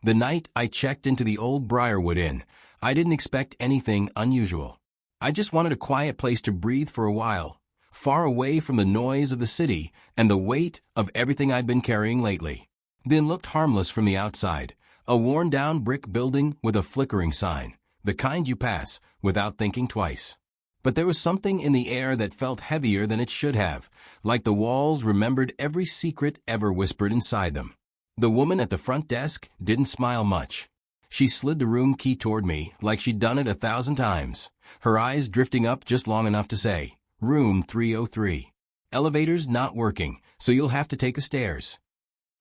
The night I checked into the old Briarwood Inn, I didn't expect anything unusual. I just wanted a quiet place to breathe for a while, far away from the noise of the city and the weight of everything I'd been carrying lately. The inn looked harmless from the outside, a worn-down brick building with a flickering sign, the kind you pass without thinking twice. But there was something in the air that felt heavier than it should have, like the walls remembered every secret ever whispered inside them. The woman at the front desk didn't smile much. She slid the room key toward me like she'd done it 1,000 times, her eyes drifting up just long enough to say, "Room 303. Elevator's not working, so you'll have to take the stairs."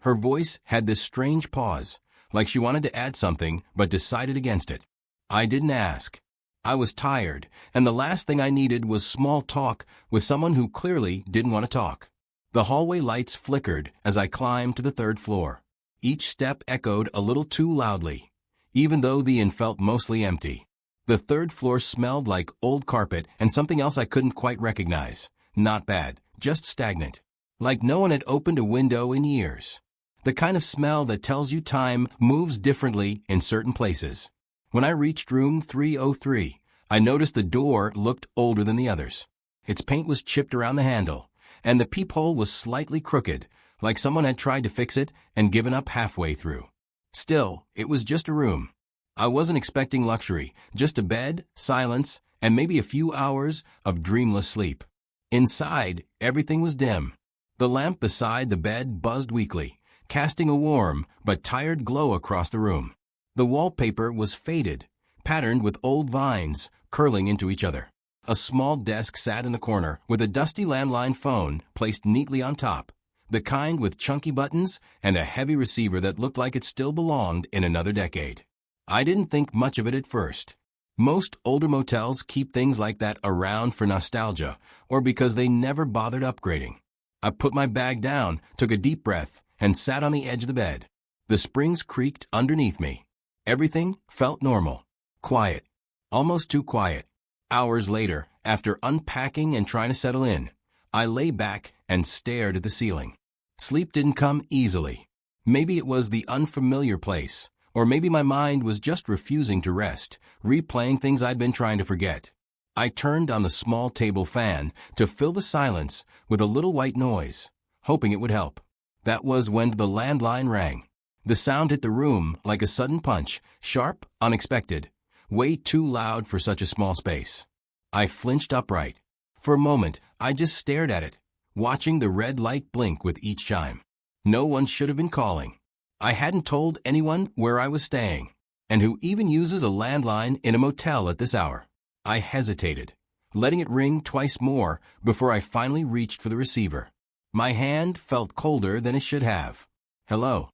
Her voice had this strange pause, like she wanted to add something but decided against it. I didn't ask. I was tired, and the last thing I needed was small talk with someone who clearly didn't want to talk. The hallway lights flickered as I climbed to the 3rd floor. Each step echoed a little too loudly, even though the inn felt mostly empty. The 3rd floor smelled like old carpet and something else I couldn't quite recognize. Not bad, just stagnant. Like no one had opened a window in years. The kind of smell that tells you time moves differently in certain places. When I reached room 303, I noticed the door looked older than the others. Its paint was chipped around the handle, and the peephole was slightly crooked, like someone had tried to fix it and given up halfway through. Still, it was just a room. I wasn't expecting luxury, just a bed, silence, and maybe a few hours of dreamless sleep. Inside, everything was dim. The lamp beside the bed buzzed weakly, casting a warm but tired glow across the room. The wallpaper was faded, patterned with old vines curling into each other. A small desk sat in the corner with a dusty landline phone placed neatly on top, the kind with chunky buttons and a heavy receiver that looked like it still belonged in another decade. I didn't think much of it at first. Most older motels keep things like that around for nostalgia or because they never bothered upgrading. I put my bag down, took a deep breath, and sat on the edge of the bed. The springs creaked underneath me. Everything felt normal, quiet, almost too quiet. Hours later, after unpacking and trying to settle in, I lay back and stared at the ceiling. Sleep didn't come easily. Maybe it was the unfamiliar place, or maybe my mind was just refusing to rest, replaying things I'd been trying to forget. I turned on the small table fan to fill the silence with a little white noise, hoping it would help. That was when the landline rang. The sound hit the room like a sudden punch, sharp, unexpected, way too loud for such a small space. I flinched upright. For a moment, I just stared at it, watching the red light blink with each chime. No one should have been calling. I hadn't told anyone where I was staying, and who even uses a landline in a motel at this hour. I hesitated, letting it ring twice more before I finally reached for the receiver. My hand felt colder than it should have. "Hello,"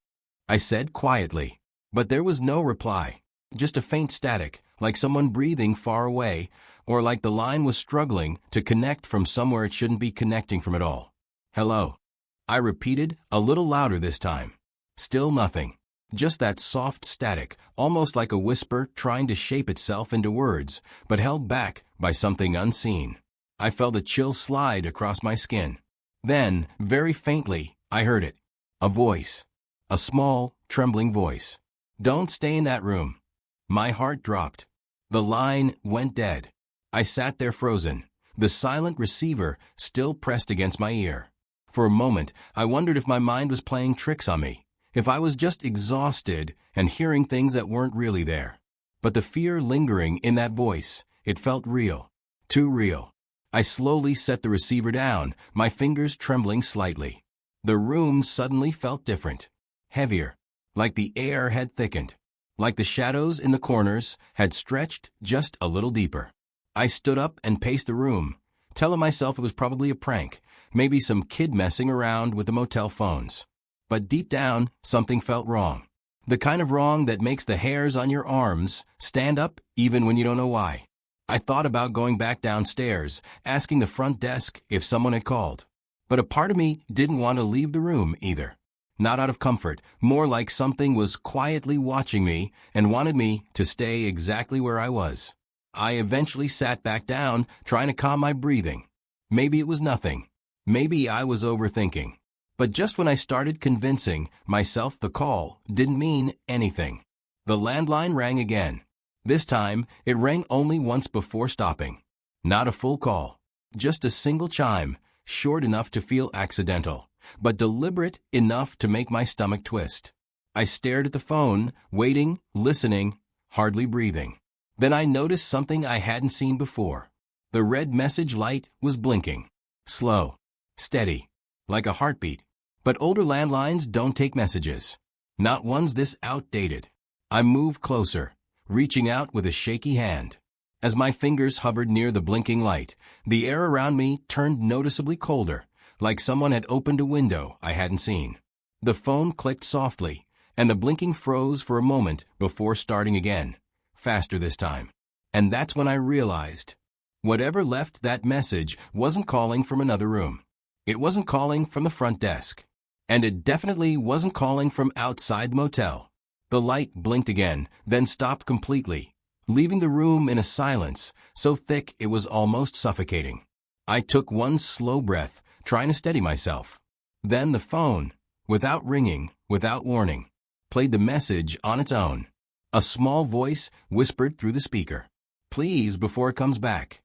I said quietly, but there was no reply, just a faint static, like someone breathing far away, or like the line was struggling to connect from somewhere it shouldn't be connecting from at all. "Hello," I repeated, a little louder this time. Still nothing, just that soft static, almost like a whisper trying to shape itself into words, but held back by something unseen. I felt a chill slide across my skin. Then, very faintly, I heard it. A voice. A small, trembling voice. "Don't stay in that room." My heart dropped. The line went dead. I sat there frozen, the silent receiver still pressed against my ear. For a moment, I wondered if my mind was playing tricks on me, if I was just exhausted and hearing things that weren't really there. But the fear lingering in that voice, it felt real. Too real. I slowly set the receiver down, my fingers trembling slightly. The room suddenly felt different. Heavier. Like the air had thickened. Like the shadows in the corners had stretched just a little deeper. I stood up and paced the room, telling myself it was probably a prank, maybe some kid messing around with the motel phones. But deep down, something felt wrong. The kind of wrong that makes the hairs on your arms stand up even when you don't know why. I thought about going back downstairs, asking the front desk if someone had called. But a part of me didn't want to leave the room either. Not out of comfort, more like something was quietly watching me and wanted me to stay exactly where I was. I eventually sat back down, trying to calm my breathing. Maybe it was nothing. Maybe I was overthinking. But just when I started convincing myself the call didn't mean anything, the landline rang again. This time, it rang only once before stopping. Not a full call, just a single chime, short enough to feel accidental, but deliberate enough to make my stomach twist. I stared at the phone, waiting, listening, hardly breathing. Then I noticed something I hadn't seen before. The red message light was blinking. Slow, steady, like a heartbeat. But older landlines don't take messages. Not ones this outdated. I moved closer, reaching out with a shaky hand. As my fingers hovered near the blinking light, the air around me turned noticeably colder, like someone had opened a window I hadn't seen. The phone clicked softly, and the blinking froze for a moment before starting again, faster this time. And that's when I realized, whatever left that message wasn't calling from another room. It wasn't calling from the front desk. And it definitely wasn't calling from outside the motel. The light blinked again, then stopped completely, leaving the room in a silence so thick it was almost suffocating. I took one slow breath, trying to steady myself. Then the phone, without ringing, without warning, played the message on its own. A small voice whispered through the speaker, "Please, before it comes back."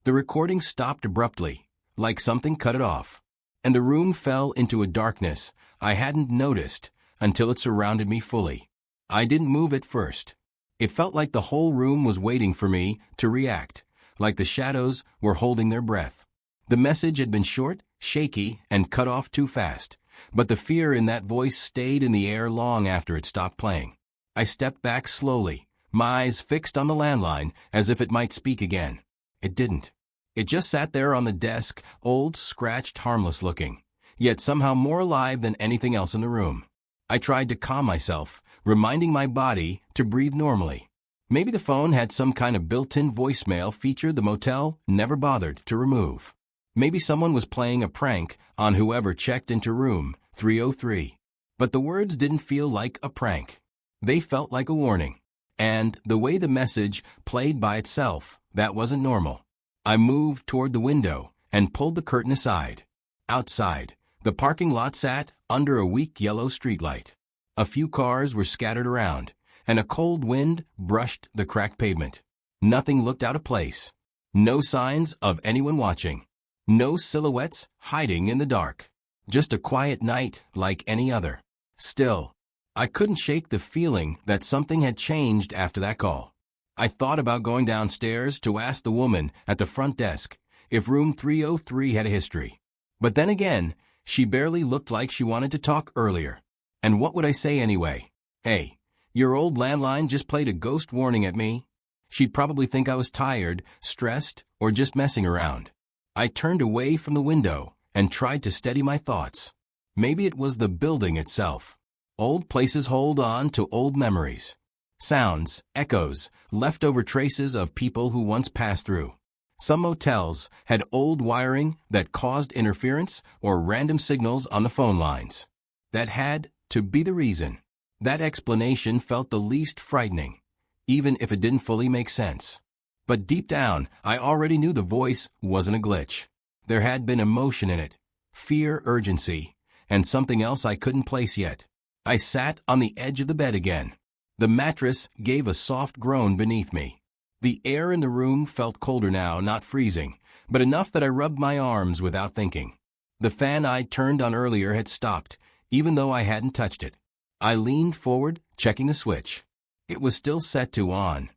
The recording stopped abruptly, like something cut it off, and the room fell into a darkness I hadn't noticed until it surrounded me fully. I didn't move at first. It felt like the whole room was waiting for me to react, like the shadows were holding their breath. The message had been short, shaky, and cut off too fast, but the fear in that voice stayed in the air long after it stopped playing. I stepped back slowly, my eyes fixed on the landline as if it might speak again. It didn't. It just sat there on the desk, old, scratched, harmless looking, yet somehow more alive than anything else in the room. I tried to calm myself, reminding my body to breathe normally. Maybe the phone had some kind of built-in voicemail feature the motel never bothered to remove. Maybe someone was playing a prank on whoever checked into room 303. But the words didn't feel like a prank. They felt like a warning. And the way the message played by itself, that wasn't normal. I moved toward the window and pulled the curtain aside. Outside, the parking lot sat under a weak yellow streetlight. A few cars were scattered around, and a cold wind brushed the cracked pavement. Nothing looked out of place. No signs of anyone watching. No silhouettes hiding in the dark. Just a quiet night like any other. Still, I couldn't shake the feeling that something had changed after that call. I thought about going downstairs to ask the woman at the front desk if room 303 had a history. But then again, she barely looked like she wanted to talk earlier. And what would I say anyway? Hey, your old landline just played a ghost warning at me. She'd probably think I was tired, stressed, or just messing around. I turned away from the window and tried to steady my thoughts. Maybe it was the building itself. Old places hold on to old memories. Sounds, echoes, leftover traces of people who once passed through. Some motels had old wiring that caused interference or random signals on the phone lines. That had to be the reason. That explanation felt the least frightening, even if it didn't fully make sense. But deep down, I already knew the voice wasn't a glitch. There had been emotion in it, fear, urgency, and something else I couldn't place yet. I sat on the edge of the bed again. The mattress gave a soft groan beneath me. The air in the room felt colder now, not freezing, but enough that I rubbed my arms without thinking. The fan I'd turned on earlier had stopped, even though I hadn't touched it. I leaned forward, checking the switch. It was still set to on.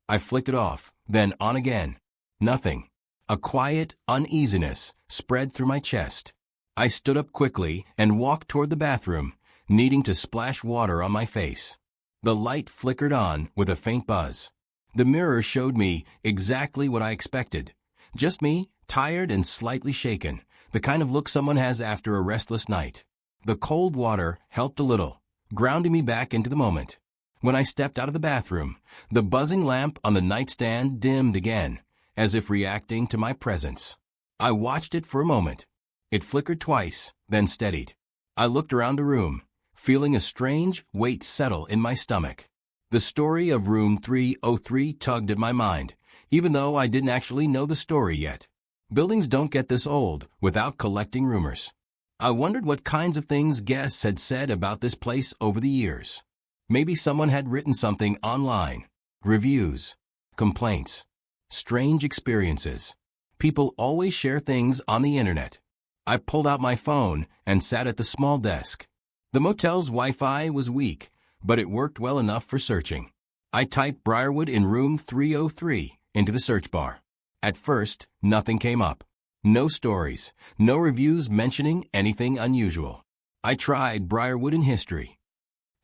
I flicked it off, then on again. Nothing. A quiet uneasiness spread through my chest. I stood up quickly and walked toward the bathroom, needing to splash water on my face. The light flickered on with a faint buzz. The mirror showed me exactly what I expected. Just me, tired and slightly shaken, the kind of look someone has after a restless night. The cold water helped a little, grounding me back into the moment. When I stepped out of the bathroom, the buzzing lamp on the nightstand dimmed again, as if reacting to my presence. I watched it for a moment. It flickered twice, then steadied. I looked around the room, feeling a strange weight settle in my stomach. The story of room 303 tugged at my mind, even though I didn't actually know the story yet. Buildings don't get this old without collecting rumors. I wondered what kinds of things guests had said about this place over the years. Maybe someone had written something online. Reviews, complaints, strange experiences. People always share things on the internet. I pulled out my phone and sat at the small desk. The motel's Wi-Fi was weak, but it worked well enough for searching. I typed Briarwood in room 303 into the search bar. At first, nothing came up. No stories, no reviews mentioning anything unusual. I tried Briarwood in history.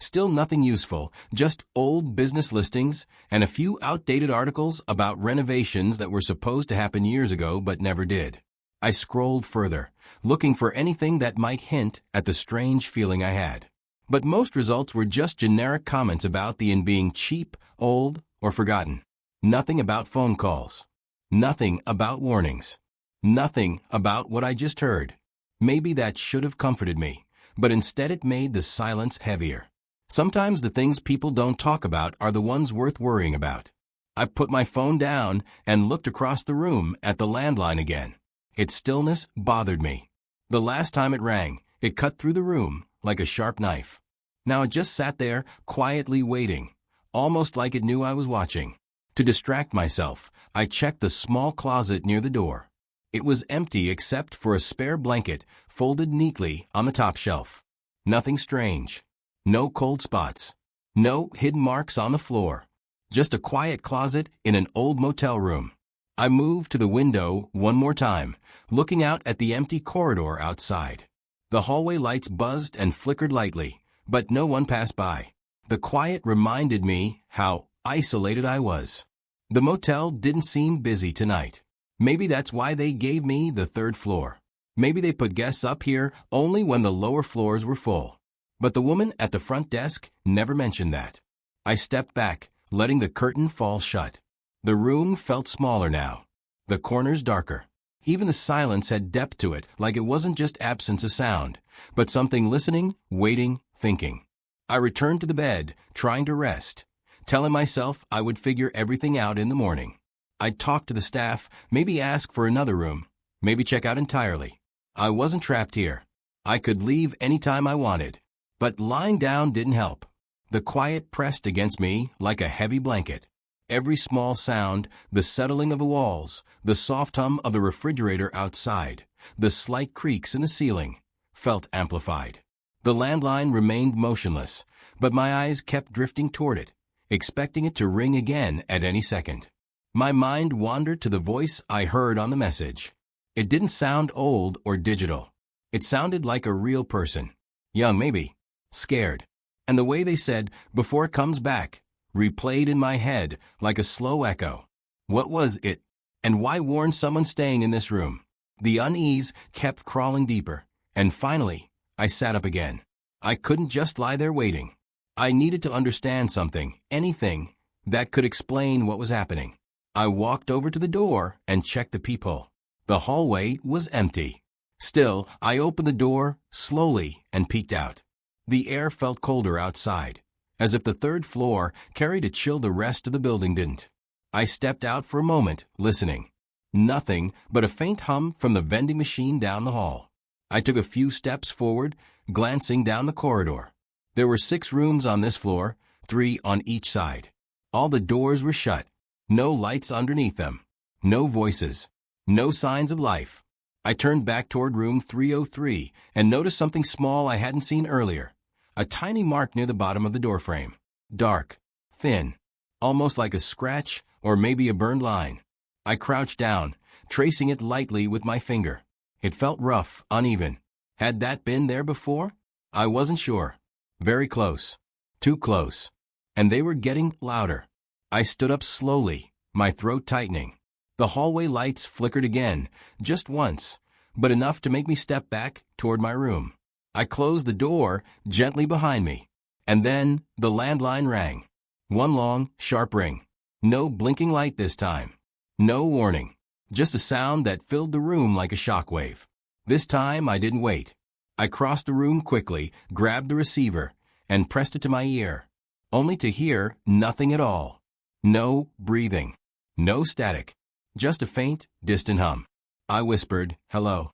Still nothing useful, just old business listings and a few outdated articles about renovations that were supposed to happen years ago but never did. I scrolled further, looking for anything that might hint at the strange feeling I had. But most results were just generic comments about the inn being cheap, old, or forgotten. Nothing about phone calls. Nothing about warnings. Nothing about what I just heard. Maybe that should have comforted me, but instead it made the silence heavier. Sometimes the things people don't talk about are the ones worth worrying about. I put my phone down and looked across the room at the landline again. Its stillness bothered me. The last time it rang, it cut through the room like a sharp knife. Now it just sat there, quietly waiting, almost like it knew I was watching. To distract myself, I checked the small closet near the door. It was empty except for a spare blanket folded neatly on the top shelf. Nothing strange. No cold spots. No hidden marks on the floor. Just a quiet closet in an old motel room. I moved to the window one more time, looking out at the empty corridor outside. The hallway lights buzzed and flickered lightly, but no one passed by. The quiet reminded me how isolated I was. The motel didn't seem busy tonight. Maybe that's why they gave me the third floor. Maybe they put guests up here only when the lower floors were full. But the woman at the front desk never mentioned that. I stepped back, letting the curtain fall shut. The room felt smaller now. The corners darker. Even the silence had depth to it, like it wasn't just absence of sound, but something listening, waiting, thinking. I returned to the bed, trying to rest, telling myself I would figure everything out in the morning. I'd talk to the staff, maybe ask for another room, maybe check out entirely. I wasn't trapped here. I could leave anytime I wanted. But lying down didn't help. The quiet pressed against me like a heavy blanket. Every small sound, the settling of the walls, the soft hum of the refrigerator outside, the slight creaks in the ceiling, felt amplified. The landline remained motionless, but my eyes kept drifting toward it, expecting it to ring again at any second. My mind wandered to the voice I heard on the message. It didn't sound old or digital. It sounded like a real person. Young maybe. Scared. And the way they said, "before it comes back," replayed in my head like a slow echo. What was it? And why warn someone staying in this room? The unease kept crawling deeper, and finally, I sat up again. I couldn't just lie there waiting. I needed to understand something, anything, that could explain what was happening. I walked over to the door and checked the peephole. The hallway was empty. Still, I opened the door slowly and peeked out. The air felt colder outside, as if the third floor carried a chill the rest of the building didn't. I stepped out for a moment, listening. Nothing but a faint hum from the vending machine down the hall. I took a few steps forward, glancing down the corridor. There were 6 rooms on this floor, 3 on each side. All the doors were shut. No lights underneath them. No voices. No signs of life. I turned back toward room 303 and noticed something small I hadn't seen earlier. A tiny mark near the bottom of the doorframe. Dark. Thin. Almost like a scratch or maybe a burned line. I crouched down, tracing it lightly with my finger. It felt rough, uneven. Had that been there before? I wasn't sure. Very close. Too close. And they were getting louder. I stood up slowly, my throat tightening. The hallway lights flickered again, just once, but enough to make me step back toward my room. I closed the door gently behind me, and then the landline rang. One long, sharp ring. No blinking light this time. No warning. Just a sound that filled the room like a shockwave. This time I didn't wait. I crossed the room quickly, grabbed the receiver, and pressed it to my ear, only to hear nothing at all. No breathing. No static. Just a faint, distant hum. I whispered, "Hello."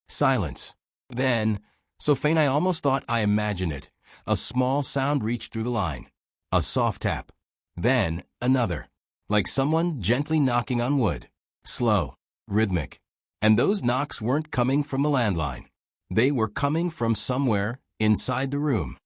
Silence. Then, so faint I almost thought I imagined it, a small sound reached through the line. A soft tap. Then, another. Like someone gently knocking on wood. Slow. Rhythmic. And those knocks weren't coming from the landline. They were coming from somewhere inside the room.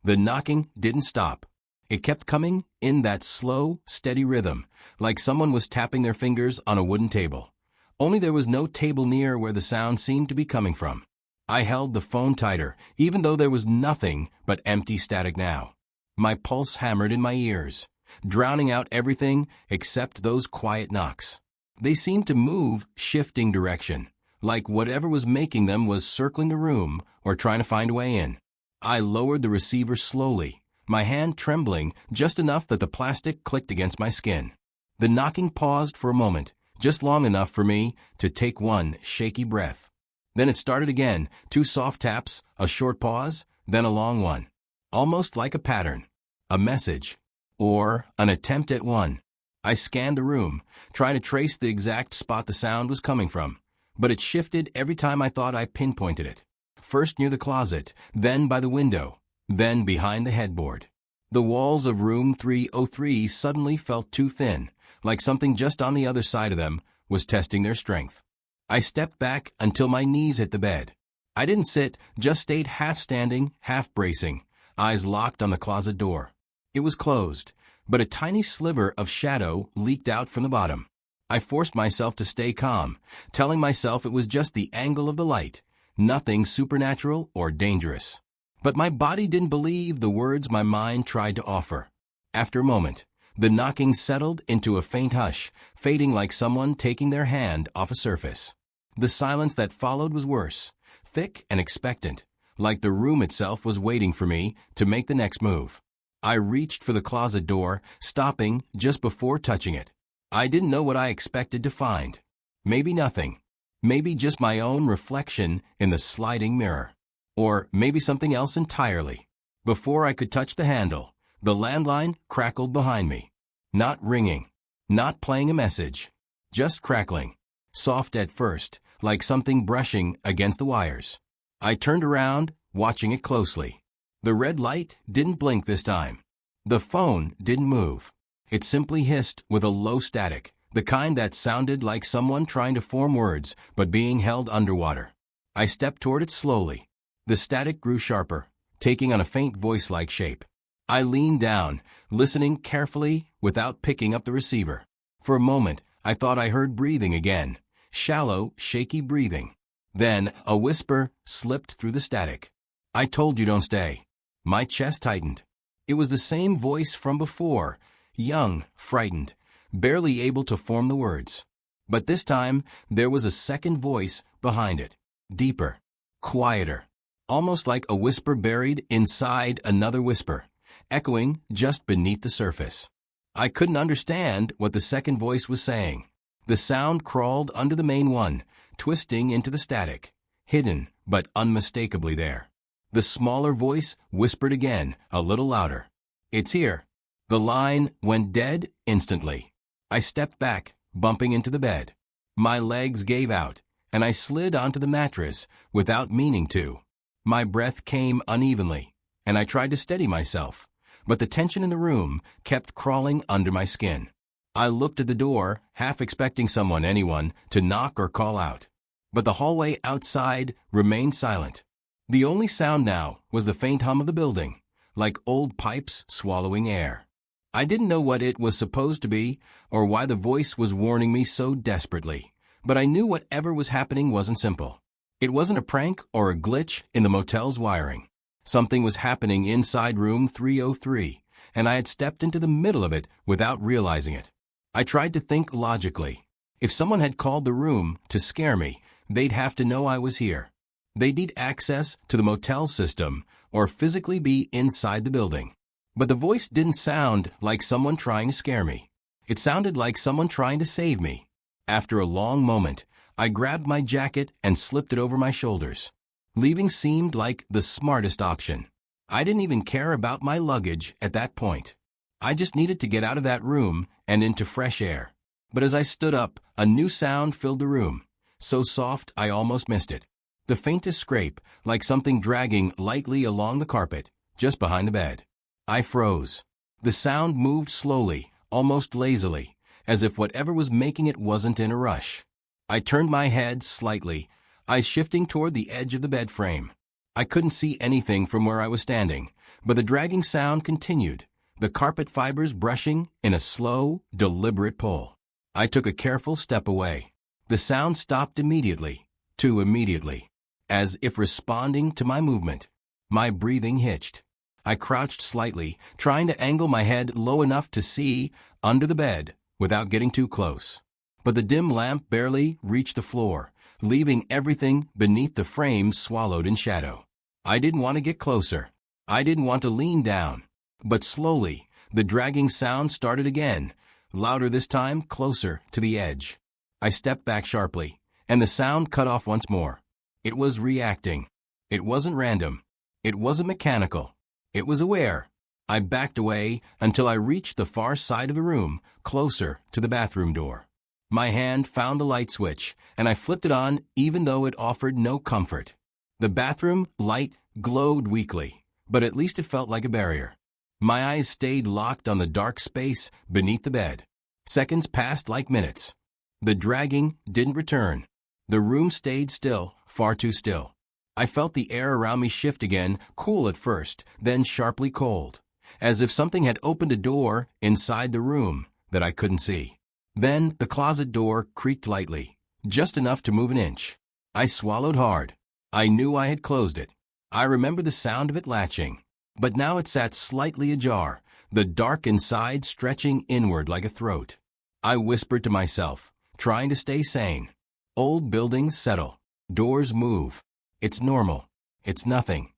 The knocking didn't stop. It kept coming in that slow, steady rhythm, like someone was tapping their fingers on a wooden table. Only there was no table near where the sound seemed to be coming from. I held the phone tighter, even though there was nothing but empty static now. My pulse hammered in my ears, drowning out everything except those quiet knocks. They seemed to move, shifting direction, like whatever was making them was circling the room or trying to find a way in. I lowered the receiver slowly, my hand trembling just enough that the plastic clicked against my skin. The knocking paused for a moment, just long enough for me to take one shaky breath. Then it started again, 2 soft taps, a short pause, then a long one. Almost like a pattern, a message, or an attempt at one. I scanned the room, trying to trace the exact spot the sound was coming from, but it shifted every time I thought I pinpointed it. First near the closet, then by the window, then behind the headboard. The walls of room 303 suddenly felt too thin, like something just on the other side of them was testing their strength. I stepped back until my knees hit the bed. I didn't sit, just stayed half standing, half bracing, eyes locked on the closet door. It was closed, but a tiny sliver of shadow leaked out from the bottom. I forced myself to stay calm, telling myself it was just the angle of the light, nothing supernatural or dangerous. But my body didn't believe the words my mind tried to offer. After a moment, the knocking settled into a faint hush, fading like someone taking their hand off a surface. The silence that followed was worse, thick and expectant, like the room itself was waiting for me to make the next move. I reached for the closet door, stopping just before touching it. I didn't know what I expected to find. Maybe nothing. Maybe just my own reflection in the sliding mirror. Or maybe something else entirely. Before I could touch the handle, the landline crackled behind me. Not ringing. Not playing a message. Just crackling. Soft at first, like something brushing against the wires. I turned around, watching it closely. The red light didn't blink this time. The phone didn't move. It simply hissed with a low static, the kind that sounded like someone trying to form words but being held underwater. I stepped toward it slowly. The static grew sharper, taking on a faint voice-like shape. I leaned down, listening carefully without picking up the receiver. For a moment, I thought I heard breathing again. Shallow, shaky breathing. Then, a whisper slipped through the static. "I told you don't stay." My chest tightened. It was the same voice from before, young, frightened, barely able to form the words. But this time, there was a second voice behind it. Deeper. Quieter. Almost like a whisper buried inside another whisper, echoing just beneath the surface. I couldn't understand what the second voice was saying. The sound crawled under the main one, twisting into the static, hidden but unmistakably there. The smaller voice whispered again, a little louder. "It's here." The line went dead instantly. I stepped back, bumping into the bed. My legs gave out, and I slid onto the mattress without meaning to. My breath came unevenly, and I tried to steady myself, but the tension in the room kept crawling under my skin. I looked at the door, half expecting anyone, to knock or call out. But the hallway outside remained silent. The only sound now was the faint hum of the building, like old pipes swallowing air. I didn't know what it was supposed to be, or why the voice was warning me so desperately, but I knew whatever was happening wasn't simple. It wasn't a prank or a glitch in the motel's wiring. Something was happening inside room 303, and I had stepped into the middle of it without realizing it. I tried to think logically. If someone had called the room to scare me, they'd have to know I was here. They'd need access to the motel system or physically be inside the building. But the voice didn't sound like someone trying to scare me. It sounded like someone trying to save me. After a long moment, I grabbed my jacket and slipped it over my shoulders. Leaving seemed like the smartest option. I didn't even care about my luggage at that point. I just needed to get out of that room and into fresh air. But as I stood up, a new sound filled the room, so soft I almost missed it. The faintest scrape, like something dragging lightly along the carpet, just behind the bed. I froze. The sound moved slowly, almost lazily, as if whatever was making it wasn't in a rush. I turned my head slightly, eyes shifting toward the edge of the bed frame. I couldn't see anything from where I was standing, but the dragging sound continued, the carpet fibers brushing in a slow, deliberate pull. I took a careful step away. The sound stopped immediately, too immediately, as if responding to my movement. My breathing hitched. I crouched slightly, trying to angle my head low enough to see under the bed without getting too close. But the dim lamp barely reached the floor, leaving everything beneath the frame swallowed in shadow. I didn't want to get closer. I didn't want to lean down. But slowly, the dragging sound started again, louder this time, closer to the edge. I stepped back sharply, and the sound cut off once more. It was reacting. It wasn't random. It wasn't mechanical. It was aware. I backed away until I reached the far side of the room, closer to the bathroom door. My hand found the light switch, and I flipped it on even though it offered no comfort. The bathroom light glowed weakly, but at least it felt like a barrier. My eyes stayed locked on the dark space beneath the bed. Seconds passed like minutes. The dragging didn't return. The room stayed still, far too still. I felt the air around me shift again, cool at first, then sharply cold, as if something had opened a door inside the room that I couldn't see. Then the closet door creaked lightly, just enough to move an inch. I swallowed hard. I knew I had closed it. I remember the sound of it latching. But now it sat slightly ajar, the dark inside stretching inward like a throat. I whispered to myself, trying to stay sane. Old buildings settle. Doors move. It's normal. It's nothing.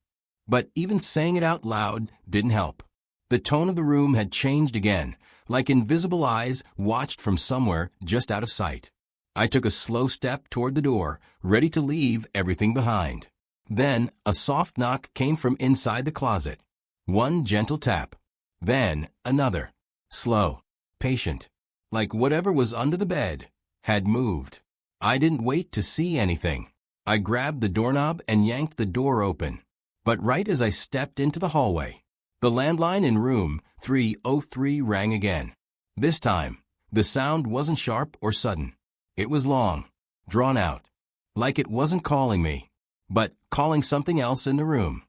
But even saying it out loud didn't help. The tone of the room had changed again, like invisible eyes watched from somewhere just out of sight. I took a slow step toward the door, ready to leave everything behind. Then a soft knock came from inside the closet. One gentle tap. Then another. Slow. Patient. Like whatever was under the bed had moved. I didn't wait to see anything. I grabbed the doorknob and yanked the door open. But right as I stepped into the hallway, the landline in room 303 rang again. This time, the sound wasn't sharp or sudden. It was long, drawn out, like it wasn't calling me, but calling something else in the room.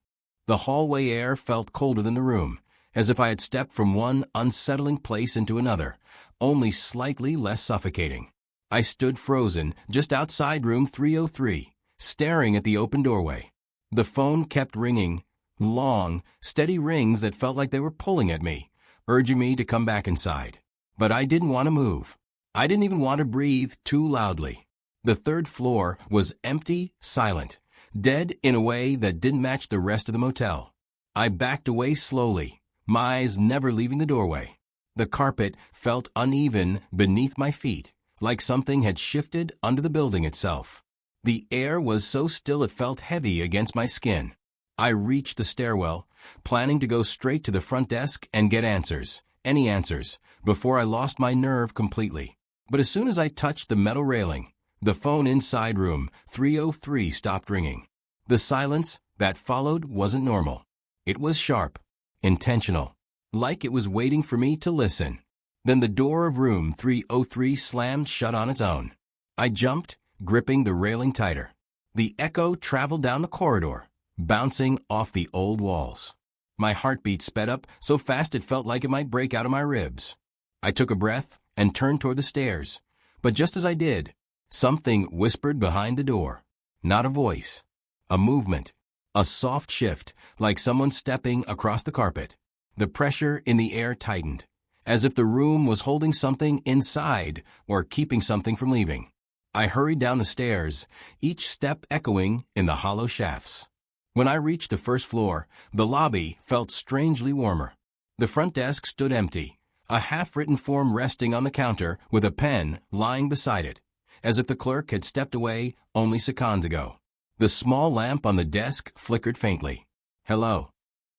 The hallway air felt colder than the room, as if I had stepped from one unsettling place into another, only slightly less suffocating. I stood frozen just outside room 303, staring at the open doorway. The phone kept ringing, long, steady rings that felt like they were pulling at me, urging me to come back inside. But I didn't want to move. I didn't even want to breathe too loudly. The third floor was empty, silent, dead in a way that didn't match the rest of the motel. I backed away slowly, my eyes never leaving the doorway. The carpet felt uneven beneath my feet, like something had shifted under the building itself. The air was so still it felt heavy against my skin. I reached the stairwell, planning to go straight to the front desk and get answers, any answers, before I lost my nerve completely. But as soon as I touched the metal railing, the phone inside room 303 stopped ringing. The silence that followed wasn't normal. It was sharp, intentional, like it was waiting for me to listen. Then the door of room 303 slammed shut on its own. I jumped, gripping the railing tighter. The echo traveled down the corridor, bouncing off the old walls. My heartbeat sped up so fast it felt like it might break out of my ribs. I took a breath and turned toward the stairs, but just as I did, something whispered behind the door. Not a voice. A movement. A soft shift, like someone stepping across the carpet. The pressure in the air tightened, as if the room was holding something inside or keeping something from leaving. I hurried down the stairs, each step echoing in the hollow shafts. When I reached the first floor, the lobby felt strangely warmer. The front desk stood empty, a half-written form resting on the counter with a pen lying beside it, as if the clerk had stepped away only seconds ago. The small lamp on the desk flickered faintly. "Hello,"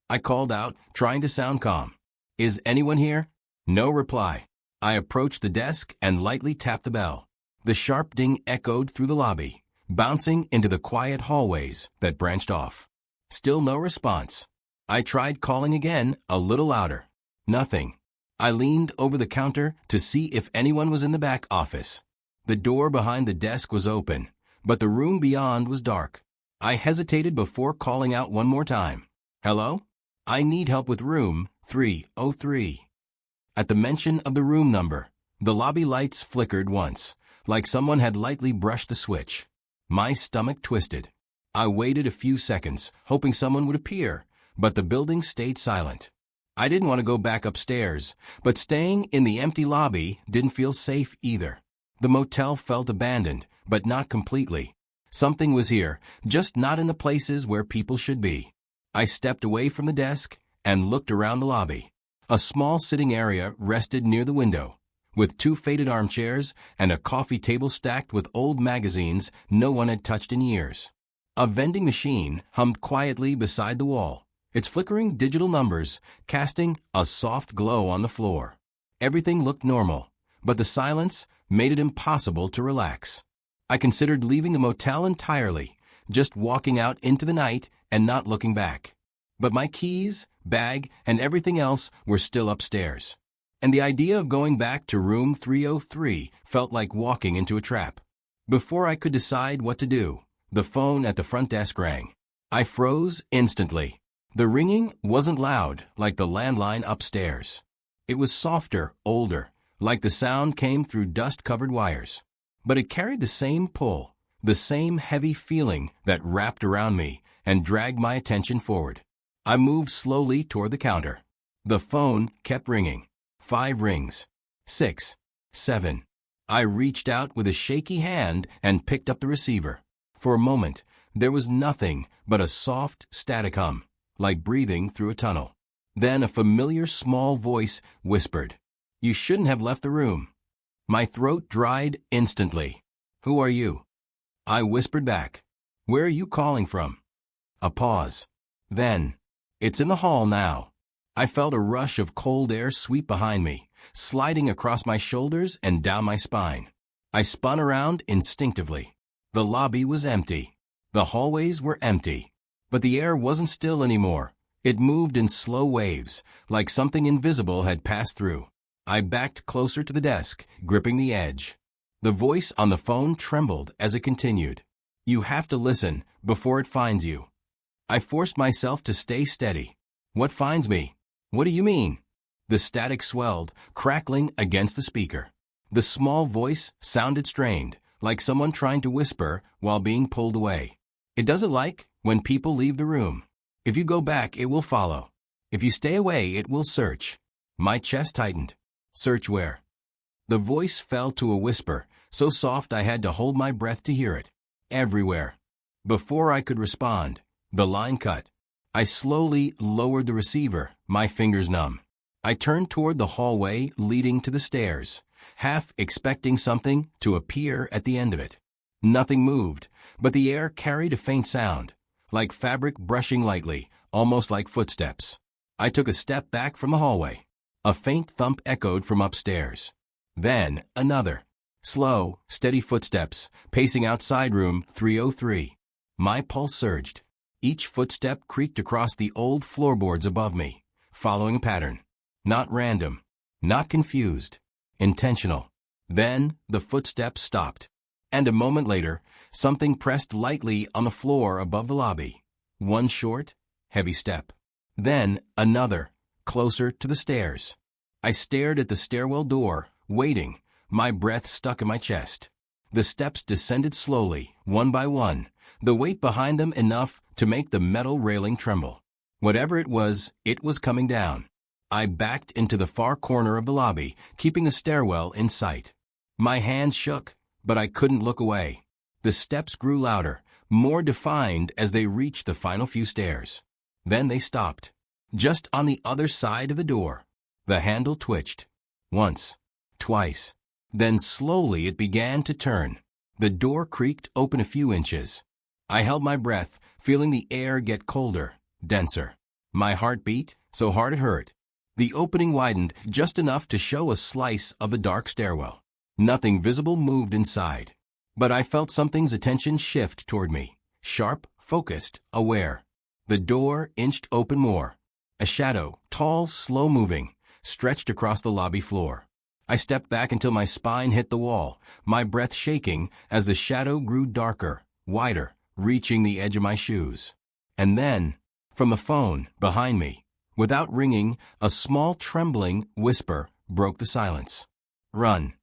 I called out, trying to sound calm. "Is anyone here?" No reply. I approached the desk and lightly tapped the bell. The sharp ding echoed through the lobby, bouncing into the quiet hallways that branched off. Still no response. I tried calling again, a little louder. Nothing. I leaned over the counter to see if anyone was in the back office. The door behind the desk was open, but the room beyond was dark. I hesitated before calling out one more time. Hello? I need help with room 303. At the mention of the room number, the lobby lights flickered once, like someone had lightly brushed the switch. My stomach twisted. I waited a few seconds, hoping someone would appear, but the building stayed silent. I didn't want to go back upstairs, but staying in the empty lobby didn't feel safe either. The motel felt abandoned, but not completely. Something was here, just not in the places where people should be. I stepped away from the desk and looked around the lobby. A small sitting area rested near the window, with 2 faded armchairs and a coffee table stacked with old magazines no one had touched in years. A vending machine hummed quietly beside the wall, its flickering digital numbers casting a soft glow on the floor. Everything looked normal, but the silence made it impossible to relax. I considered leaving the motel entirely, just walking out into the night and not looking back. But my keys, bag, and everything else were still upstairs. And the idea of going back to room 303 felt like walking into a trap. Before I could decide what to do, the phone at the front desk rang. I froze instantly. The ringing wasn't loud like the landline upstairs. It was softer, older, like the sound came through dust-covered wires. But it carried the same pull, the same heavy feeling that wrapped around me and dragged my attention forward. I moved slowly toward the counter. The phone kept ringing. 5 rings. 6. 7. I reached out with a shaky hand and picked up the receiver. For a moment, there was nothing but a soft, static hum, like breathing through a tunnel. Then a familiar small voice whispered, "You shouldn't have left the room." My throat dried instantly. "Who are you?" I whispered back. "Where are you calling from?" A pause. Then, "It's in the hall now." I felt a rush of cold air sweep behind me, sliding across my shoulders and down my spine. I spun around instinctively. The lobby was empty. The hallways were empty. But the air wasn't still anymore. It moved in slow waves, like something invisible had passed through. I backed closer to the desk, gripping the edge. The voice on the phone trembled as it continued. "You have to listen before it finds you." I forced myself to stay steady. "What finds me? What do you mean?" The static swelled, crackling against the speaker. The small voice sounded strained, like someone trying to whisper while being pulled away. "It doesn't like when people leave the room. If you go back, it will follow. If you stay away, it will search." My chest tightened. "Search where?" The voice fell to a whisper, so soft I had to hold my breath to hear it. "Everywhere." Before I could respond, the line cut. I slowly lowered the receiver, my fingers numb. I turned toward the hallway leading to the stairs, half expecting something to appear at the end of it. Nothing moved, but the air carried a faint sound, like fabric brushing lightly, almost like footsteps. I took a step back from the hallway. A faint thump echoed from upstairs. Then another. Slow, steady footsteps, pacing outside room 303. My pulse surged. Each footstep creaked across the old floorboards above me, following a pattern. Not random, not confused, intentional. Then the footsteps stopped. And a moment later, something pressed lightly on the floor above the lobby. One short, heavy step. Then another, closer to the stairs. I stared at the stairwell door, waiting, my breath stuck in my chest. The steps descended slowly, one by one, the weight behind them enough to make the metal railing tremble. Whatever it was coming down. I backed into the far corner of the lobby, keeping the stairwell in sight. My hand shook, but I couldn't look away. The steps grew louder, more defined as they reached the final few stairs. Then they stopped. Just on the other side of the door. The handle twitched. Once. Twice. Then slowly it began to turn. The door creaked open a few inches. I held my breath, feeling the air get colder, denser. My heart beat so hard it hurt. The opening widened just enough to show a slice of the dark stairwell. Nothing visible moved inside. But I felt something's attention shift toward me. Sharp, focused, aware. The door inched open more. A shadow, tall, slow-moving, stretched across the lobby floor. I stepped back until my spine hit the wall, my breath shaking as the shadow grew darker, wider, reaching the edge of my shoes. And then, from the phone, behind me, without ringing, a small trembling whisper broke the silence. "Run."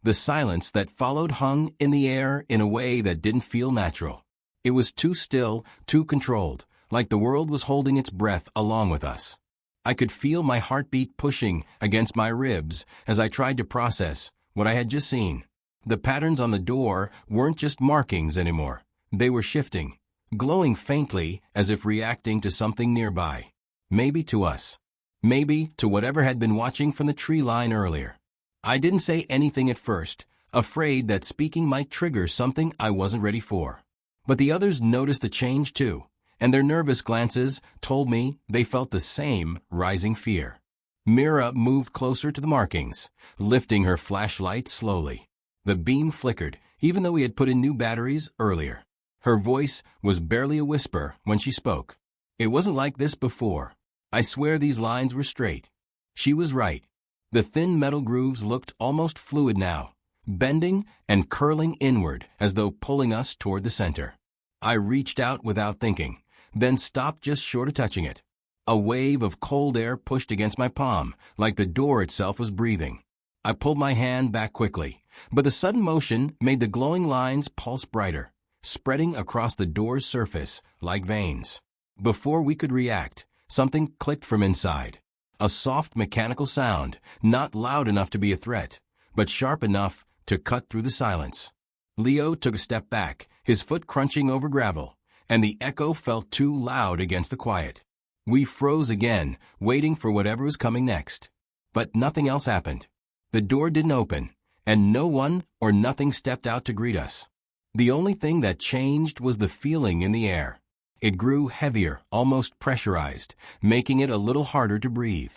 The silence that followed hung in the air in a way that didn't feel natural. It was too still, too controlled, like the world was holding its breath along with us. I could feel my heartbeat pushing against my ribs as I tried to process what I had just seen. The patterns on the door weren't just markings anymore. They were shifting, glowing faintly as if reacting to something nearby. Maybe to us. Maybe to whatever had been watching from the tree line earlier. I didn't say anything at first, afraid that speaking might trigger something I wasn't ready for. But the others noticed the change too, and their nervous glances told me they felt the same rising fear. Mira moved closer to the markings, lifting her flashlight slowly. The beam flickered, even though we had put in new batteries earlier. Her voice was barely a whisper when she spoke. It wasn't like this before. I swear these lines were straight. She was right. The thin metal grooves looked almost fluid now, bending and curling inward as though pulling us toward the center. I reached out without thinking, then stopped just short of touching it. A wave of cold air pushed against my palm, like the door itself was breathing. I pulled my hand back quickly, but the sudden motion made the glowing lines pulse brighter, spreading across the door's surface like veins. Before we could react, something clicked from inside. A soft mechanical sound, not loud enough to be a threat, but sharp enough to cut through the silence. Leo took a step back, his foot crunching over gravel, and the echo felt too loud against the quiet. We froze again, waiting for whatever was coming next. But nothing else happened. The door didn't open, and no one or nothing stepped out to greet us. The only thing that changed was the feeling in the air. It grew heavier, almost pressurized, making it a little harder to breathe.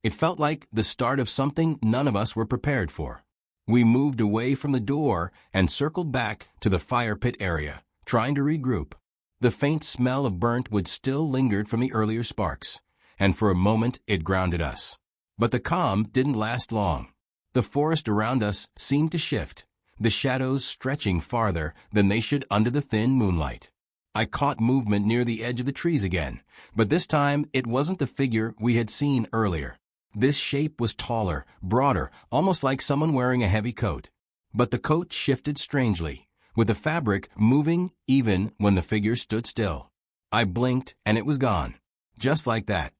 It felt like the start of something none of us were prepared for. We moved away from the door and circled back to the fire pit area, trying to regroup. The faint smell of burnt wood still lingered from the earlier sparks, and for a moment it grounded us. But the calm didn't last long. The forest around us seemed to shift, the shadows stretching farther than they should under the thin moonlight. I caught movement near the edge of the trees again, but this time it wasn't the figure we had seen earlier. This shape was taller, broader, almost like someone wearing a heavy coat. But the coat shifted strangely, with the fabric moving even when the figure stood still. I blinked and it was gone. Just like that.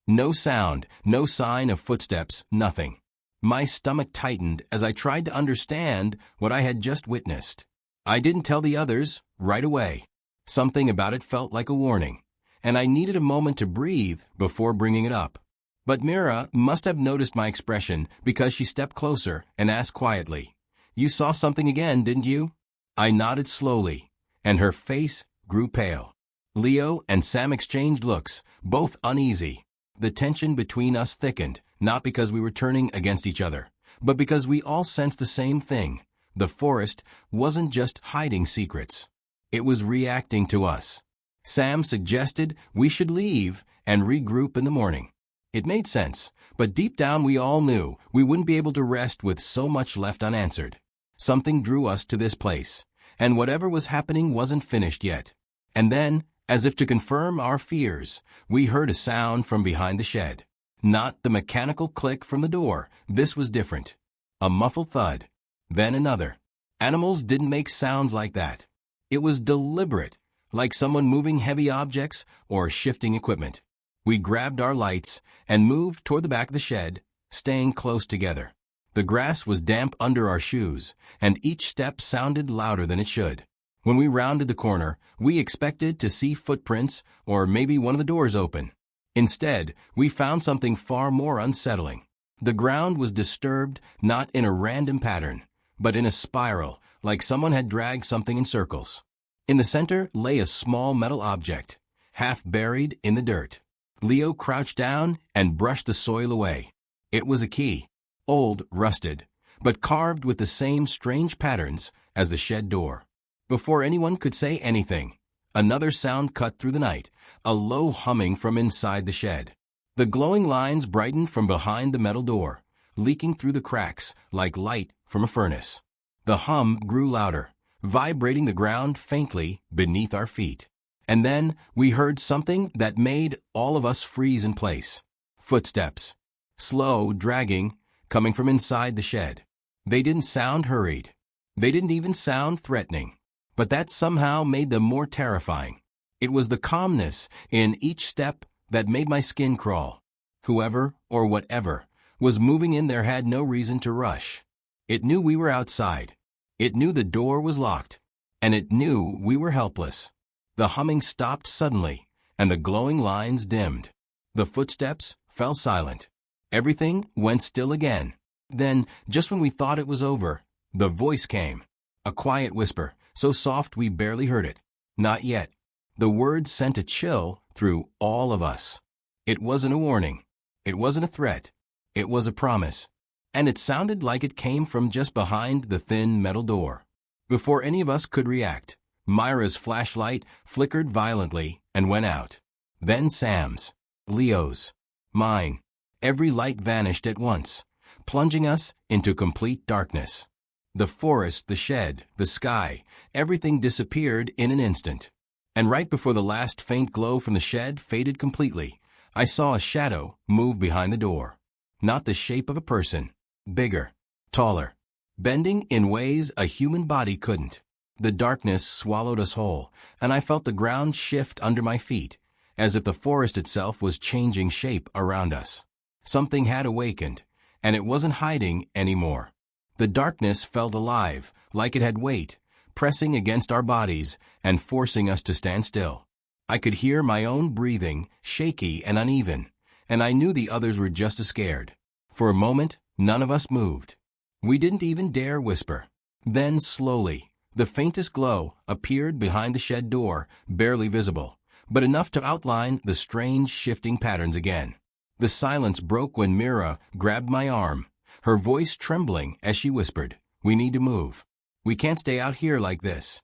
No sound, no sign of footsteps, nothing. My stomach tightened as I tried to understand what I had just witnessed. I didn't tell the others right away. Something about it felt like a warning, and I needed a moment to breathe before bringing it up. But Mira must have noticed my expression because she stepped closer and asked quietly, "You saw something again, didn't you?" I nodded slowly, and her face grew pale. Leo and Sam exchanged looks, both uneasy. The tension between us thickened, not because we were turning against each other, but because we all sensed the same thing. The forest wasn't just hiding secrets. It was reacting to us. Sam suggested we should leave and regroup in the morning. It made sense, but deep down we all knew we wouldn't be able to rest with so much left unanswered. Something drew us to this place, and whatever was happening wasn't finished yet. And then, as if to confirm our fears, we heard a sound from behind the shed. Not the mechanical click from the door. This was different. A muffled thud. Then another. Animals didn't make sounds like that. It was deliberate, like someone moving heavy objects or shifting equipment. We grabbed our lights and moved toward the back of the shed, staying close together. The grass was damp under our shoes, and each step sounded louder than it should. When we rounded the corner, we expected to see footprints or maybe one of the doors open. Instead, we found something far more unsettling. The ground was disturbed not in a random pattern, but in a spiral, like someone had dragged something in circles. In the center lay a small metal object, half buried in the dirt. Leo crouched down and brushed the soil away. It was a key, old, rusted, but carved with the same strange patterns as the shed door. Before anyone could say anything, another sound cut through the night, a low humming from inside the shed. The glowing lines brightened from behind the metal door, leaking through the cracks like light from a furnace. The hum grew louder, vibrating the ground faintly beneath our feet. And then we heard something that made all of us freeze in place. Footsteps. Slow, dragging, coming from inside the shed. They didn't sound hurried. They didn't even sound threatening. But that somehow made them more terrifying. It was the calmness in each step that made my skin crawl. Whoever, or whatever, was moving in there had no reason to rush. It knew we were outside. It knew the door was locked. And it knew we were helpless. The humming stopped suddenly, and the glowing lines dimmed. The footsteps fell silent. Everything went still again. Then, just when we thought it was over, the voice came. A quiet whisper, so soft we barely heard it. Not yet. The words sent a chill through all of us. It wasn't a warning. It wasn't a threat. It was a promise. And it sounded like it came from just behind the thin metal door. Before any of us could react, Myra's flashlight flickered violently and went out. Then Sam's, Leo's, mine. Every light vanished at once, plunging us into complete darkness. The forest, the shed, the sky, everything disappeared in an instant. And right before the last faint glow from the shed faded completely, I saw a shadow move behind the door. Not the shape of a person. Bigger, taller, bending in ways a human body couldn't. The darkness swallowed us whole, and I felt the ground shift under my feet, as if the forest itself was changing shape around us. Something had awakened, and it wasn't hiding anymore. The darkness felt alive, like it had weight, pressing against our bodies and forcing us to stand still. I could hear my own breathing, shaky and uneven, and I knew the others were just as scared. For a moment, none of us moved. We didn't even dare whisper. Then, slowly, the faintest glow appeared behind the shed door, barely visible, but enough to outline the strange shifting patterns again. The silence broke when Mira grabbed my arm, her voice trembling as she whispered, "We need to move. We can't stay out here like this."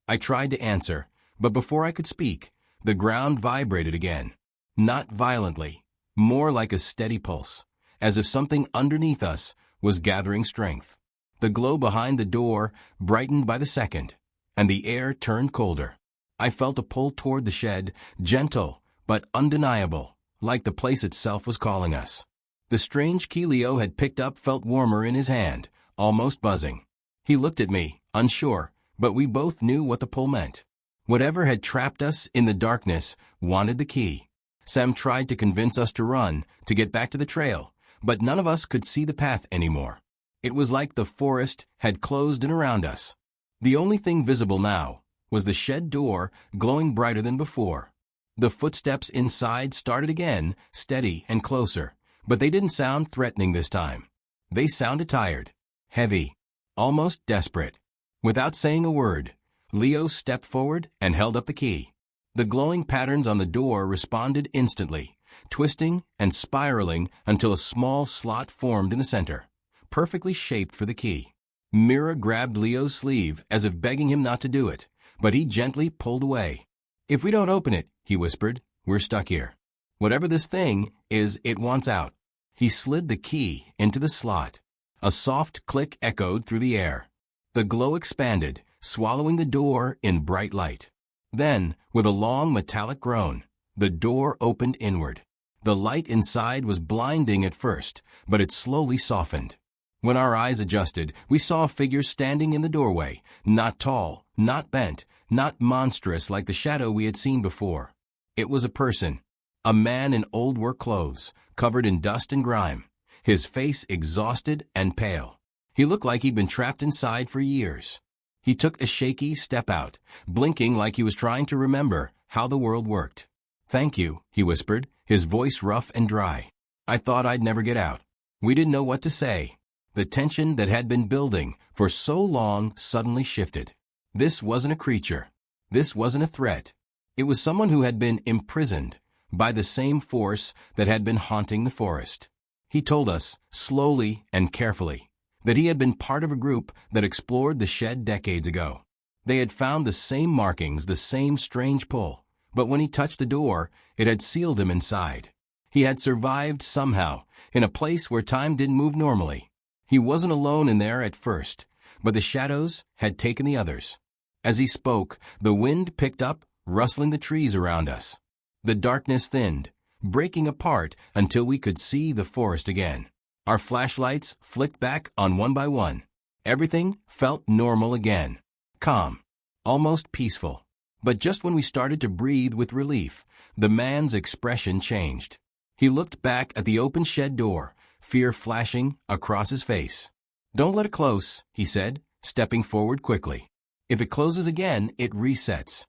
I tried to answer, but before I could speak, the ground vibrated again. Not violently, more like a steady pulse, as if something underneath us was gathering strength. The glow behind the door brightened by the second, and the air turned colder. I felt a pull toward the shed, gentle but undeniable, like the place itself was calling us. The strange key Leo had picked up felt warmer in his hand, almost buzzing. He looked at me, unsure, but we both knew what the pull meant. Whatever had trapped us in the darkness wanted the key. Sam tried to convince us to run, to get back to the trail, but none of us could see the path anymore. It was like the forest had closed in around us. The only thing visible now was the shed door glowing brighter than before. The footsteps inside started again, steady and closer, but they didn't sound threatening this time. They sounded tired, heavy, almost desperate. Without saying a word, Leo stepped forward and held up the key. The glowing patterns on the door responded instantly, twisting and spiraling until a small slot formed in the center, perfectly shaped for the key. Mira grabbed Leo's sleeve as if begging him not to do it, but he gently pulled away. "If we don't open it," he whispered, "we're stuck here. Whatever this thing is, it wants out." He slid the key into the slot. A soft click echoed through the air. The glow expanded, swallowing the door in bright light. Then, with a long metallic groan, the door opened inward. The light inside was blinding at first, but it slowly softened. When our eyes adjusted, we saw a figure standing in the doorway, not tall, not bent, not monstrous like the shadow we had seen before. It was a person, a man in old work clothes, covered in dust and grime, his face exhausted and pale. He looked like he'd been trapped inside for years. He took a shaky step out, blinking like he was trying to remember how the world worked. "Thank you," he whispered, his voice rough and dry. "I thought I'd never get out." We didn't know what to say. The tension that had been building for so long suddenly shifted. This wasn't a creature. This wasn't a threat. It was someone who had been imprisoned by the same force that had been haunting the forest. He told us, slowly and carefully, that he had been part of a group that explored the shed decades ago. They had found the same markings, the same strange pull, but when he touched the door, it had sealed him inside. He had survived somehow, in a place where time didn't move normally. He wasn't alone in there at first, but the shadows had taken the others. As he spoke, the wind picked up, rustling the trees around us. The darkness thinned, breaking apart until we could see the forest again. Our flashlights flicked back on one by one. Everything felt normal again. Calm. Almost peaceful. But just when we started to breathe with relief, the man's expression changed. He looked back at the open shed door, fear flashing across his face. "Don't let it close," he said, stepping forward quickly. "If it closes again, it resets."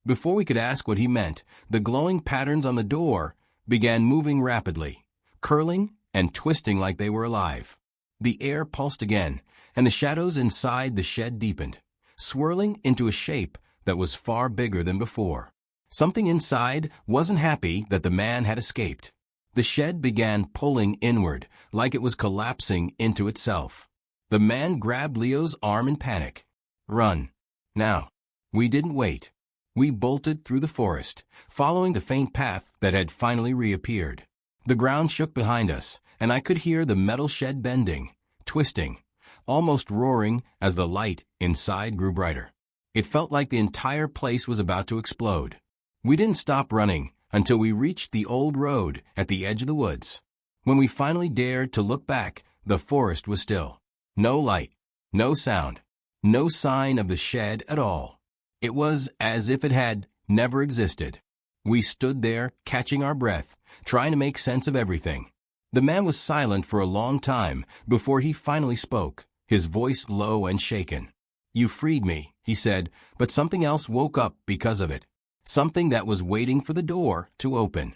Before we could ask what he meant, the glowing patterns on the door began moving rapidly, curling and twisting like they were alive. The air pulsed again, and the shadows inside the shed deepened, swirling into a shape that was far bigger than before. Something inside wasn't happy that the man had escaped. The shed began pulling inward, like it was collapsing into itself. The man grabbed Leo's arm in panic. "Run. Now." We didn't wait. We bolted through the forest, following the faint path that had finally reappeared. The ground shook behind us, and I could hear the metal shed bending, twisting, almost roaring as the light inside grew brighter. It felt like the entire place was about to explode. We didn't stop running until we reached the old road at the edge of the woods. When we finally dared to look back, the forest was still. No light, no sound, no sign of the shed at all. It was as if it had never existed. We stood there, catching our breath, trying to make sense of everything. The man was silent for a long time before he finally spoke, his voice low and shaken. "You freed me," he said, "but something else woke up because of it. Something that was waiting for the door to open."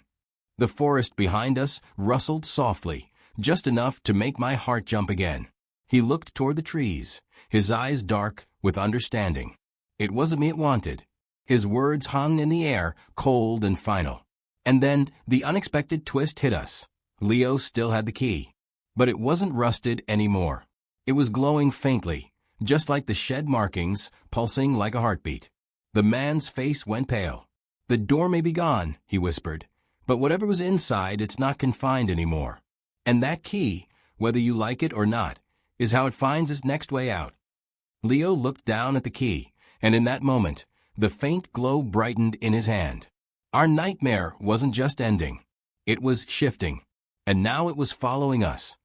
The forest behind us rustled softly, just enough to make my heart jump again. He looked toward the trees, his eyes dark with understanding. "It wasn't me it wanted." His words hung in the air, cold and final. And then the unexpected twist hit us. Leo still had the key, but it wasn't rusted anymore. It was glowing faintly, just like the shed markings, pulsing like a heartbeat. The man's face went pale. "The door may be gone," he whispered, "but whatever was inside, it's not confined anymore. And that key, whether you like it or not, is how it finds its next way out." Leo looked down at the key, and in that moment, the faint glow brightened in his hand. Our nightmare wasn't just ending. It was shifting, and now it was following us.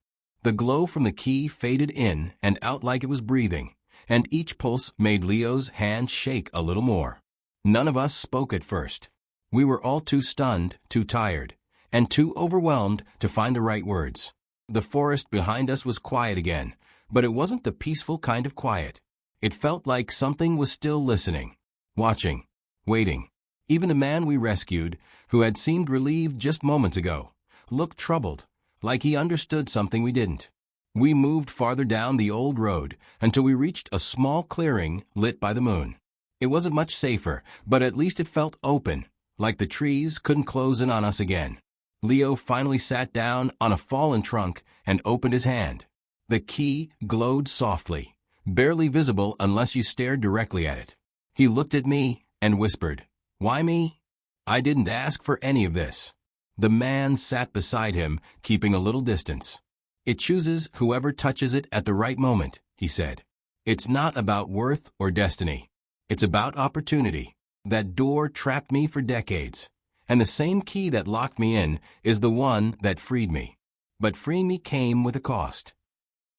The glow from the key faded in and out like it was breathing, and each pulse made Leo's hand shake a little more. None of us spoke at first. We were all too stunned, too tired, and too overwhelmed to find the right words. The forest behind us was quiet again, but it wasn't the peaceful kind of quiet. It felt like something was still listening, watching, waiting. Even the man we rescued, who had seemed relieved just moments ago, looked troubled, like he understood something we didn't. We moved farther down the old road until we reached a small clearing lit by the moon. It wasn't much safer, but at least it felt open, like the trees couldn't close in on us again. Leo finally sat down on a fallen trunk and opened his hand. The key glowed softly, barely visible unless you stared directly at it. He looked at me and whispered, "Why me? I didn't ask for any of this." The man sat beside him, keeping a little distance. "It chooses whoever touches it at the right moment," he said. "It's not about worth or destiny. It's about opportunity. That door trapped me for decades, and the same key that locked me in is the one that freed me. But freeing me came with a cost."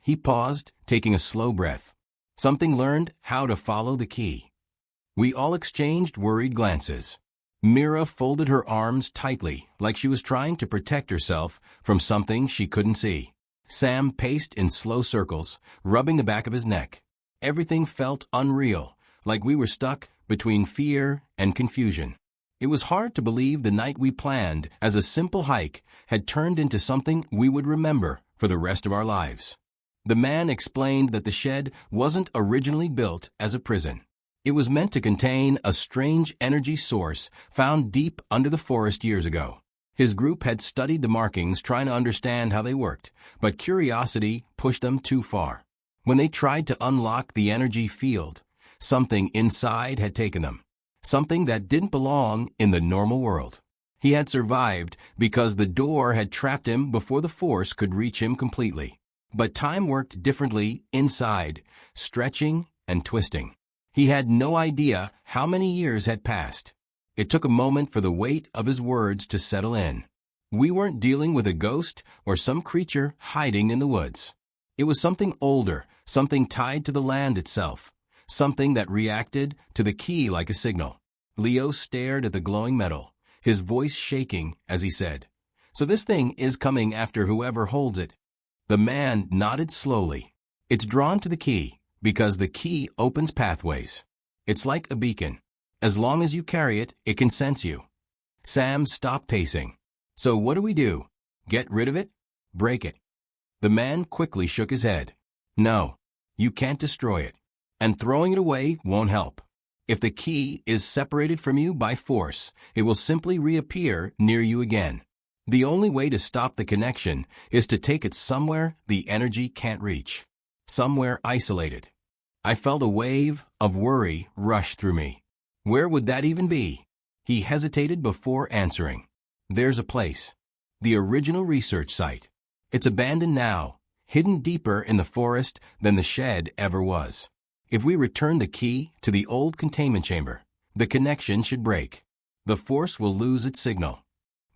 He paused, taking a slow breath. Something learned how to follow the key. We all exchanged worried glances. Mira folded her arms tightly, like she was trying to protect herself from something she couldn't see. Sam paced in slow circles, rubbing the back of his neck. Everything felt unreal, like we were stuck between fear and confusion. It was hard to believe the night we planned as a simple hike had turned into something we would remember for the rest of our lives. The man explained that the shed wasn't originally built as a prison. It was meant to contain a strange energy source found deep under the forest years ago. His group had studied the markings trying to understand how they worked, but curiosity pushed them too far. When they tried to unlock the energy field, something inside had taken them. Something that didn't belong in the normal world. He had survived because the door had trapped him before the force could reach him completely. But time worked differently inside, stretching and twisting. He had no idea how many years had passed. It took a moment for the weight of his words to settle in. We weren't dealing with a ghost or some creature hiding in the woods. It was something older, something tied to the land itself, something that reacted to the key like a signal. Leo stared at the glowing metal, his voice shaking as he said, "So this thing is coming after whoever holds it." The man nodded slowly. "It's drawn to the key, because the key opens pathways. It's like a beacon. As long as you carry it, it can sense you." Sam stopped pacing. "So what do we do? Get rid of it? Break it?" The man quickly shook his head. "No, you can't destroy it. And throwing it away won't help. If the key is separated from you by force, it will simply reappear near you again. The only way to stop the connection is to take it somewhere the energy can't reach. Somewhere isolated." I felt a wave of worry rush through me. Where would that even be? He hesitated before answering. "There's a place. The original research site. It's abandoned now, hidden deeper in the forest than the shed ever was. If we return the key to the old containment chamber, the connection should break. The force will lose its signal."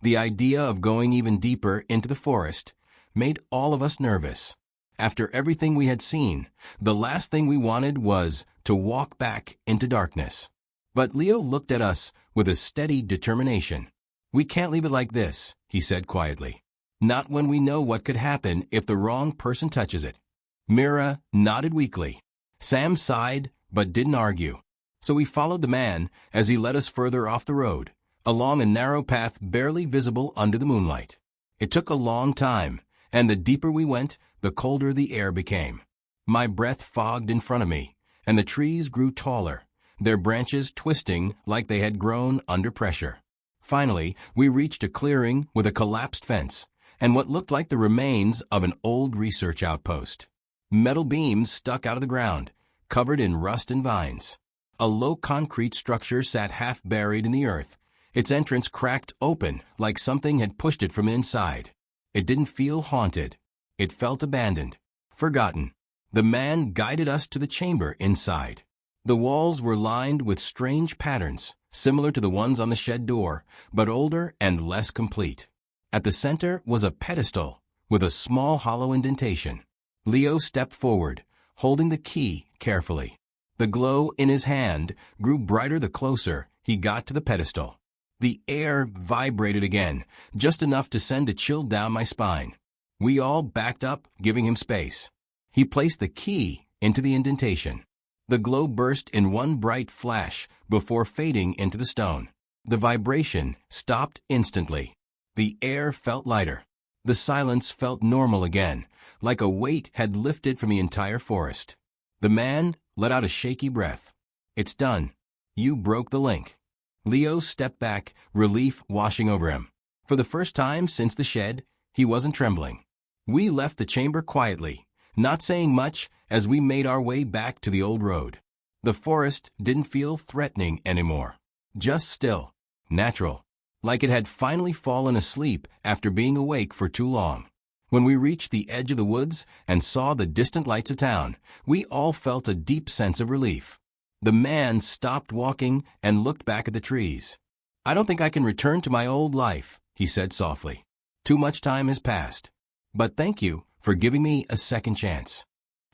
The idea of going even deeper into the forest made all of us nervous. After everything we had seen, the last thing we wanted was to walk back into darkness. But Leo looked at us with a steady determination. "We can't leave it like this," he said quietly. "Not when we know what could happen if the wrong person touches it." Mira nodded weakly. Sam sighed but didn't argue. So we followed the man as he led us further off the road, along a narrow path barely visible under the moonlight. It took a long time, and the deeper we went, the colder the air became. My breath fogged in front of me, and the trees grew taller, their branches twisting like they had grown under pressure. Finally, we reached a clearing with a collapsed fence and what looked like the remains of an old research outpost. Metal beams stuck out of the ground, covered in rust and vines. A low concrete structure sat half buried in the earth, its entrance cracked open like something had pushed it from inside. It didn't feel haunted. It felt abandoned, forgotten. The man guided us to the chamber inside. The walls were lined with strange patterns, similar to the ones on the shed door, but older and less complete. At the center was a pedestal with a small hollow indentation. Leo stepped forward, holding the key carefully. The glow in his hand grew brighter the closer he got to the pedestal. The air vibrated again, just enough to send a chill down my spine. We all backed up, giving him space. He placed the key into the indentation. The glow burst in one bright flash before fading into the stone. The vibration stopped instantly. The air felt lighter. The silence felt normal again, like a weight had lifted from the entire forest. The man let out a shaky breath. "It's done. You broke the link." Leo stepped back, relief washing over him. For the first time since the shed, he wasn't trembling. We left the chamber quietly, not saying much as we made our way back to the old road. The forest didn't feel threatening anymore. Just still, natural, like it had finally fallen asleep after being awake for too long. When we reached the edge of the woods and saw the distant lights of town, we all felt a deep sense of relief. The man stopped walking and looked back at the trees. "I don't think I can return to my old life," he said softly. "Too much time has passed. But thank you for giving me a second chance."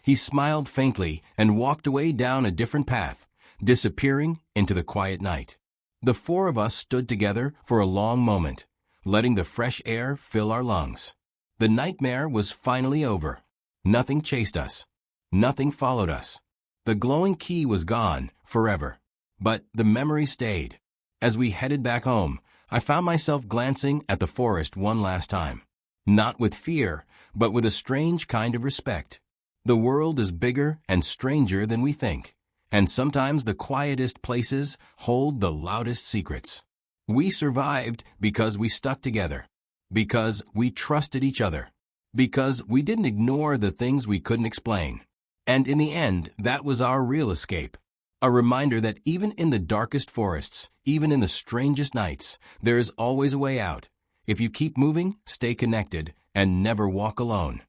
He smiled faintly and walked away down a different path, disappearing into the quiet night. The four of us stood together for a long moment, letting the fresh air fill our lungs. The nightmare was finally over. Nothing chased us. Nothing followed us. The glowing key was gone forever. But the memory stayed. As we headed back home, I found myself glancing at the forest one last time. Not with fear, but with a strange kind of respect. The world is bigger and stranger than we think, and sometimes the quietest places hold the loudest secrets. We survived because we stuck together, because we trusted each other, because we didn't ignore the things we couldn't explain. And in the end, that was our real escape. A reminder that even in the darkest forests, even in the strangest nights, there is always a way out. If you keep moving, stay connected, and never walk alone.